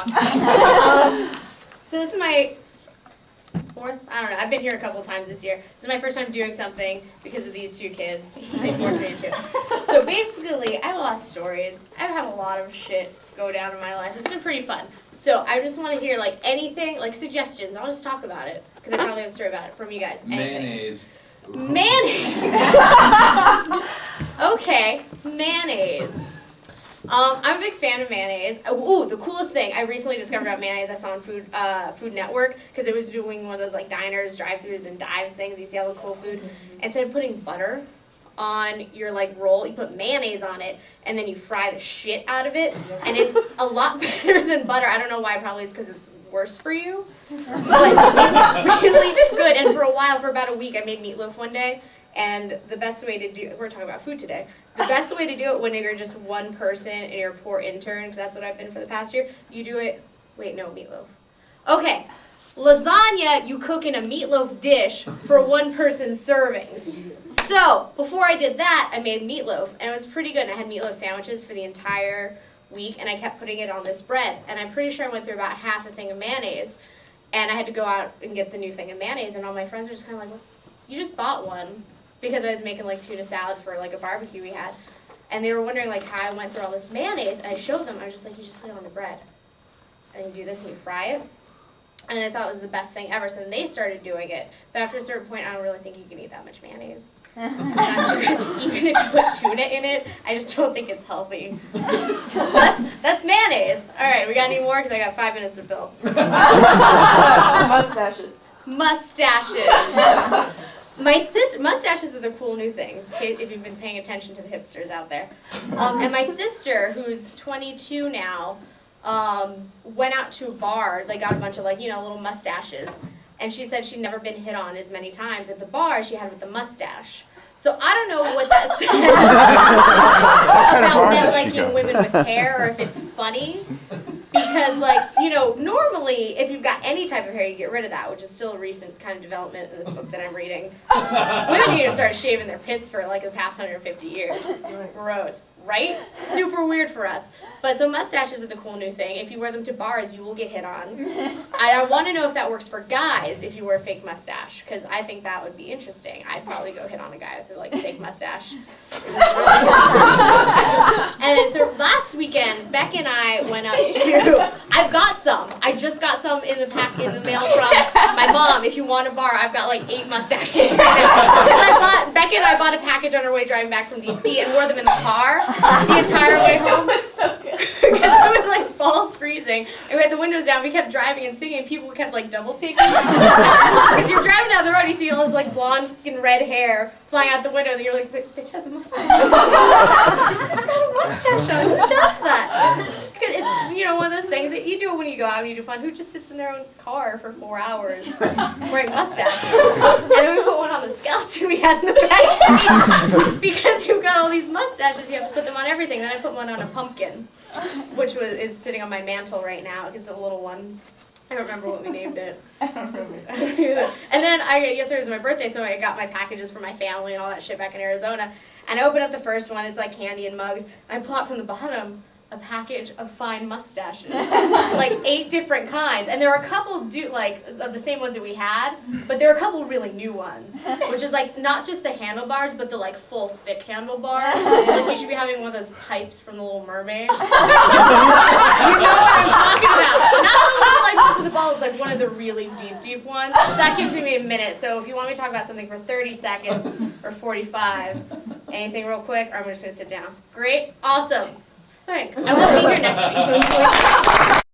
So this is my fourth, I don't know, I've been here a couple times this year. This is my first time doing something because of these two kids. They forced me into it. So basically, I have a lot of stories. I've had a lot of shit go down in my life. It's been pretty fun. So I just want to hear like anything, like suggestions. I'll just talk about it because I probably have a story about it from you guys. Anything. Mayonnaise. Mayonnaise. Okay, mayonnaise. I'm a big fan of mayonnaise. Ooh, the coolest thing I recently discovered about mayonnaise I saw on Food Network, because it was doing one of those like diners, drive-thrus, and dives things. You see all the cool food. Instead of putting butter on your like roll, you put mayonnaise on it, and then you fry the shit out of it, and it's a lot better than butter. I don't know why. Probably it's because it's worse for you, but it's really good. And for a while, for about a week, I made meatloaf one day. And the best way to do, we're talking about food today, the best way to do it when you're just one person and you're a poor intern, because that's what I've been for the past year, you do it, wait, no, meatloaf. Okay, lasagna you cook in a meatloaf dish for one person's servings. So, before I did that, I made meatloaf, and it was pretty good. And I had meatloaf sandwiches for the entire week, and I kept putting it on this bread. And I'm pretty sure I went through about half a thing of mayonnaise, and I had to go out and get the new thing of mayonnaise, and all my friends were just kind of like, well, you just bought one. Because I was making like tuna salad for like a barbecue we had. And they were wondering like how I went through all this mayonnaise, and I showed them. I was just like, you just put it on the bread. And you do this and you fry it. And I thought it was the best thing ever, so then they started doing it. But after a certain point, I don't really think you can eat that much mayonnaise. I'm not sure, even if you put tuna in it, I just don't think it's healthy. So that's mayonnaise. All right, we got any more? Because I got 5 minutes to fill. Mustaches. Mustaches. Mustaches are the cool new things, if you've been paying attention to the hipsters out there. And my sister, who's 22 now, went out to a bar, like got a bunch of like, you know, little mustaches. And she said she'd never been hit on as many times at the bar as she had with the mustache. So I don't know what that says about men liking women with hair, or if it's funny. Because, like, you know, normally, if you've got any type of hair, you get rid of that, which is still a recent kind of development in this book that I'm reading. Women need to start shaving their pits for, like, the past 150 years. Gross. Right? Super weird for us. But so mustaches are the cool new thing. If you wear them to bars, you will get hit on. And I want to know if that works for guys, if you wear a fake mustache, because I think that would be interesting. I'd probably go hit on a guy with a, like, fake mustache. And so last weekend, Beck and I went up to, I've got some. I just got some in the mail from my mom. If you want a bar, I've got like 8 mustaches right now. Because Beck and I bought a package on our way driving back from DC and wore them in the car the entire way home. Because it was like false freezing, and we had the windows down. We kept driving and singing, and people kept like double taking. Because you're driving down the road, you see all this like blonde and red hair flying out the window, and you're like, bitch has a mustache. It's just got a mustache on. Who does that? It's, you know, one of those things that you do when you go out and you do fun. Who just sits in their own car for 4 hours wearing mustaches? And then we put one on the skeleton we had in the back seat. Because you've got all these mustaches, you have to put them on everything. Then I put one on a pumpkin, which is sitting on my mantle right now. It's a little one. I don't remember what we named it. I don't remember. And then yesterday was my birthday, so I got my packages for my family and all that shit back in Arizona. And I open up the first one. It's like candy and mugs. And I pull out from the bottom a package of fine mustaches, like 8 different kinds, and there are a couple of the same ones that we had, but there are a couple really new ones, which is like not just the handlebars, but the like full thick handlebars. Like you should be having one of those pipes from The Little Mermaid. You know what I'm talking about? Not the little like ones with the ball, it's like one of the really deep ones. So that gives me a minute. So if you want me to talk about something for 30 seconds or 45, anything real quick, or I'm just gonna sit down. Great, awesome. Thanks. I won't be here next week, so enjoy.